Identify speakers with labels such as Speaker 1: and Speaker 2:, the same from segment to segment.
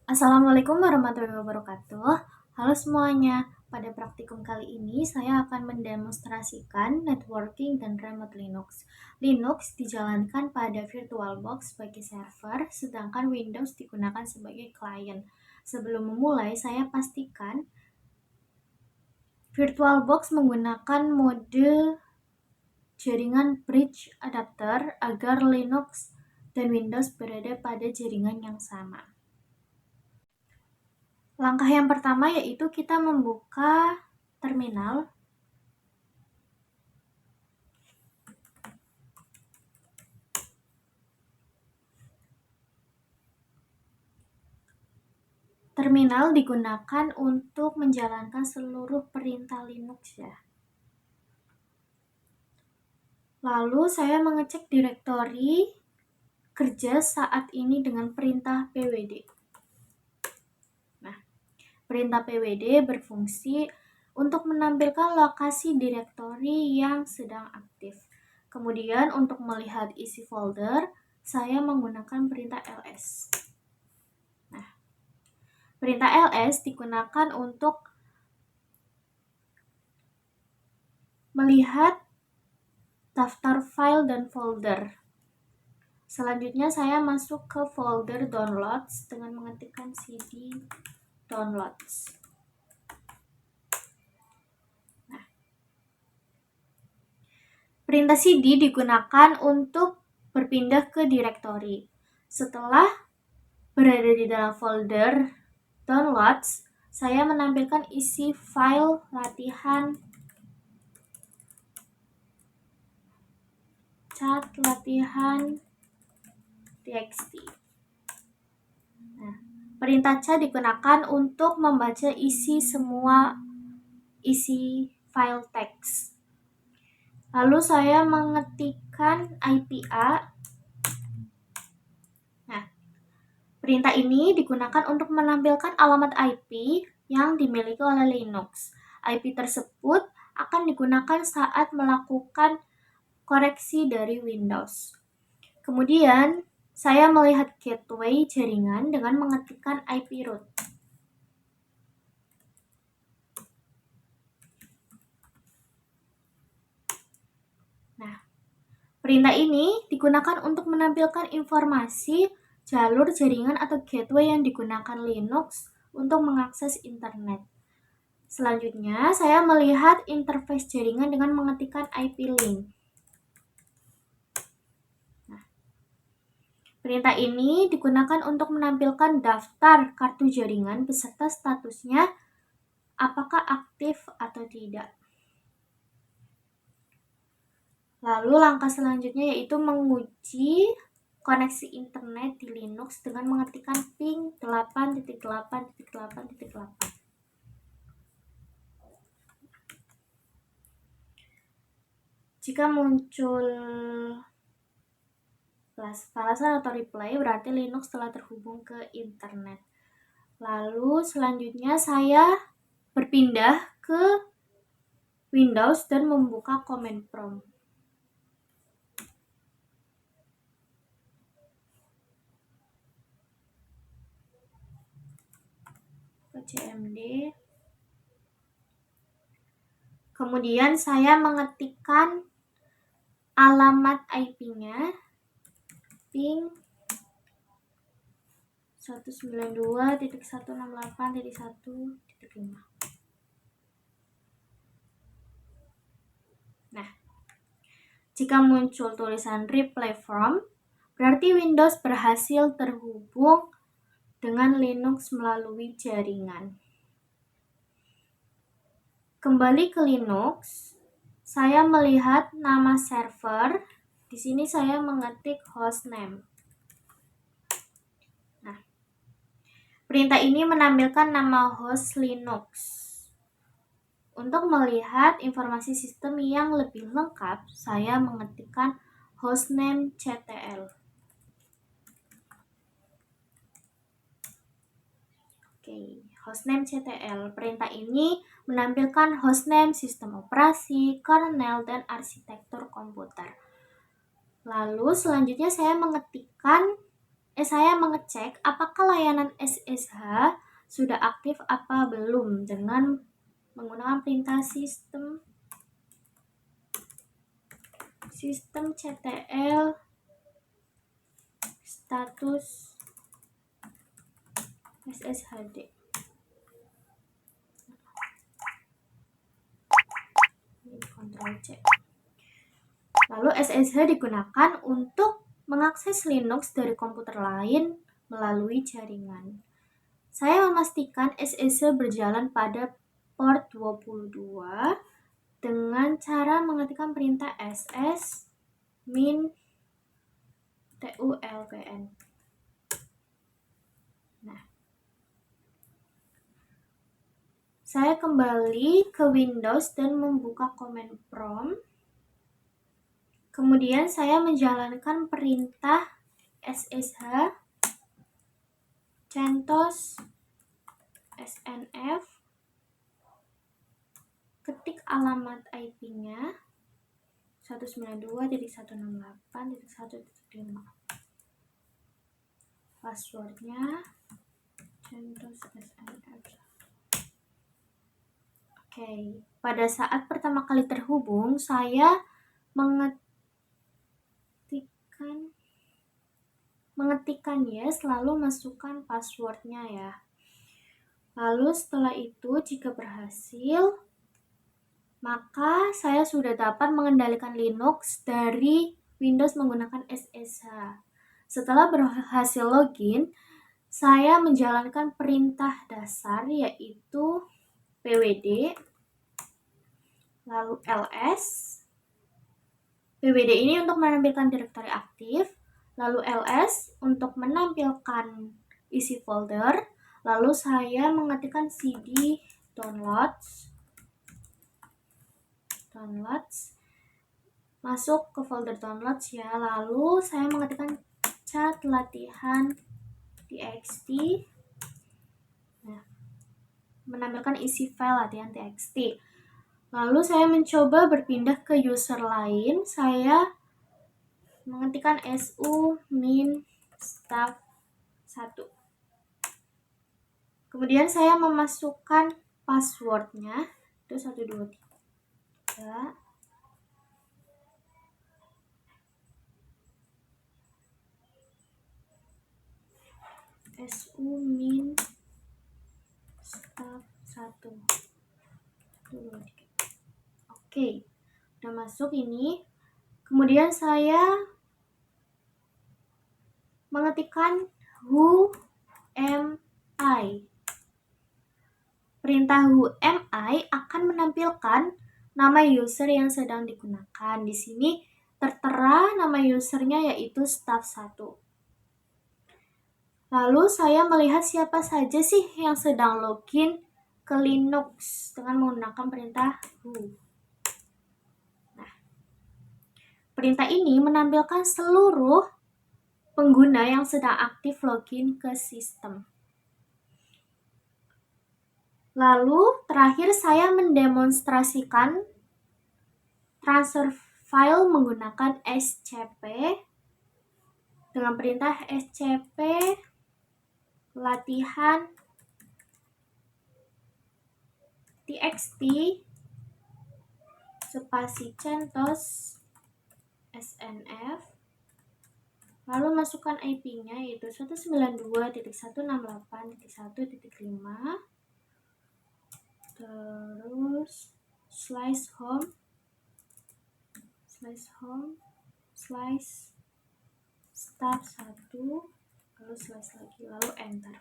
Speaker 1: Assalamualaikum warahmatullahi wabarakatuh. Halo semuanya, pada praktikum kali ini saya akan mendemonstrasikan networking dan remote Linux. Linux dijalankan pada VirtualBox sebagai server, sedangkan Windows digunakan sebagai klien. Sebelum memulai, saya pastikan VirtualBox menggunakan mode jaringan bridge adapter agar Linux dan Windows berada pada jaringan yang sama. Langkah yang pertama yaitu kita membuka terminal. Terminal digunakan untuk menjalankan seluruh perintah Linux ya. Lalu saya mengecek direktori kerja saat ini dengan perintah pwd. Nah, perintah pwd berfungsi untuk menampilkan lokasi direktori yang sedang aktif. Kemudian untuk melihat isi folder, saya menggunakan perintah ls. Perintah ls digunakan untuk melihat daftar file dan folder. Selanjutnya saya masuk ke folder downloads dengan mengetikkan cd downloads. Perintah cd digunakan untuk berpindah ke direktori. Setelah berada di dalam folder downloads, saya menampilkan isi file latihan cat latihan txt. Nah, perintah cat digunakan untuk membaca semua isi file teks. Lalu saya mengetikkan IPA. Nah, perintah ini digunakan untuk menampilkan alamat IP yang dimiliki oleh Linux. IP tersebut akan digunakan saat melakukan koreksi dari Windows. Kemudian, saya melihat gateway jaringan dengan mengetikkan IP root. Nah, perintah ini digunakan untuk menampilkan informasi jalur jaringan atau gateway yang digunakan Linux untuk mengakses internet. Selanjutnya, saya melihat interface jaringan dengan mengetikkan IP link. Perintah ini digunakan untuk menampilkan daftar kartu jaringan beserta statusnya apakah aktif atau tidak. Lalu langkah selanjutnya yaitu menguji koneksi internet di Linux dengan mengetikkan ping 8.8.8.8. Jika muncul balasan atau reply, berarti Linux telah terhubung ke internet. Lalu selanjutnya saya berpindah ke Windows dan membuka command prompt. cmd. Kemudian saya mengetikkan alamat IP-nya ping 192.168.1.5. Nah, jika muncul tulisan reply from, berarti Windows berhasil terhubung dengan Linux melalui jaringan. Kembali ke Linux, saya melihat nama server. Di sini saya mengetik hostname. Nah, perintah ini menampilkan nama host Linux. Untuk melihat informasi sistem yang lebih lengkap, saya mengetikkan hostname ctl. Hostname ctl. Perintah ini menampilkan hostname, sistem operasi, kernel, dan arsitektur komputer. Lalu selanjutnya saya mengetikkan saya mengecek apakah layanan SSH sudah aktif apa belum dengan menggunakan perintah sistem ctl status sshd. Ctrl C. Lalu SSH digunakan untuk mengakses Linux dari komputer lain melalui jaringan. Saya memastikan SSH berjalan pada port 22 dengan cara mengetikkan perintah ss min tulpn. Nah, saya kembali ke Windows dan membuka command prompt. Kemudian saya menjalankan perintah ssh centos snf, ketik alamat IP-nya 192.168.1.5, passwordnya centos snf. Oke, pada saat pertama kali terhubung, saya mengetikkan yes, lalu masukkan passwordnya ya. Lalu setelah itu, jika berhasil, maka saya sudah dapat mengendalikan Linux dari Windows menggunakan SSH. Setelah berhasil login, saya menjalankan perintah dasar yaitu pwd, lalu ls. pwd ini untuk menampilkan direktori aktif, lalu ls untuk menampilkan isi folder, lalu saya mengetikkan cd downloads, masuk ke folder downloads ya, lalu saya mengetikkan cat latihan txt, nah, menampilkan isi file latihan txt. Lalu saya mencoba berpindah ke user lain, saya mengetikkan su min staff 1. Kemudian saya memasukkan passwordnya, itu 123 su min staff 1. Oke, udah masuk ini. Kemudian saya mengetikkan who am I. Perintah who am I akan menampilkan nama user yang sedang digunakan. Di sini tertera nama usernya yaitu staff 1. Lalu saya melihat siapa saja sih yang sedang login ke Linux dengan menggunakan perintah who. Nah, perintah ini menampilkan seluruh pengguna yang sedang aktif login ke sistem. Lalu terakhir saya mendemonstrasikan transfer file menggunakan scp dengan perintah scp latihan txt spasi centos snf, lalu masukkan IP-nya yaitu 192.168.1.5, terus /home staff 1, lalu slash lagi, lalu enter.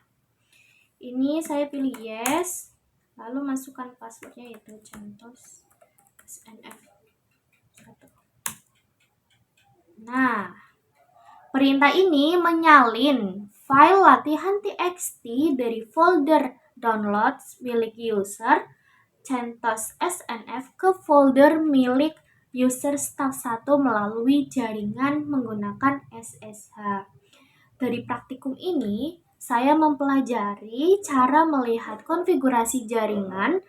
Speaker 1: Ini saya pilih yes, lalu masukkan passwordnya yaitu centos snf 1. Nah, perintah ini menyalin file latihan txt dari folder downloads milik user centos snf ke folder milik user staff 1 melalui jaringan menggunakan SSH. Dari praktikum ini, saya mempelajari cara melihat konfigurasi jaringan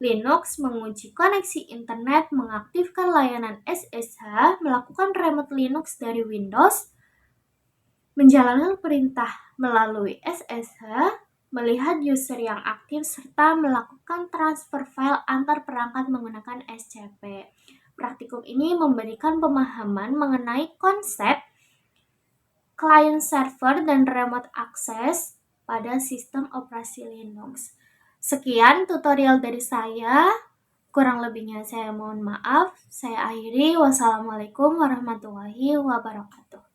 Speaker 1: Linux, menguji koneksi internet, mengaktifkan layanan SSH, melakukan remote Linux dari Windows, menjalankan perintah melalui SSH, melihat user yang aktif, serta melakukan transfer file antar perangkat menggunakan SCP. Praktikum ini memberikan pemahaman mengenai konsep client server dan remote access pada sistem operasi Linux. Sekian tutorial dari saya. Kurang lebihnya saya mohon maaf. Saya akhiri. Wassalamualaikum warahmatullahi wabarakatuh.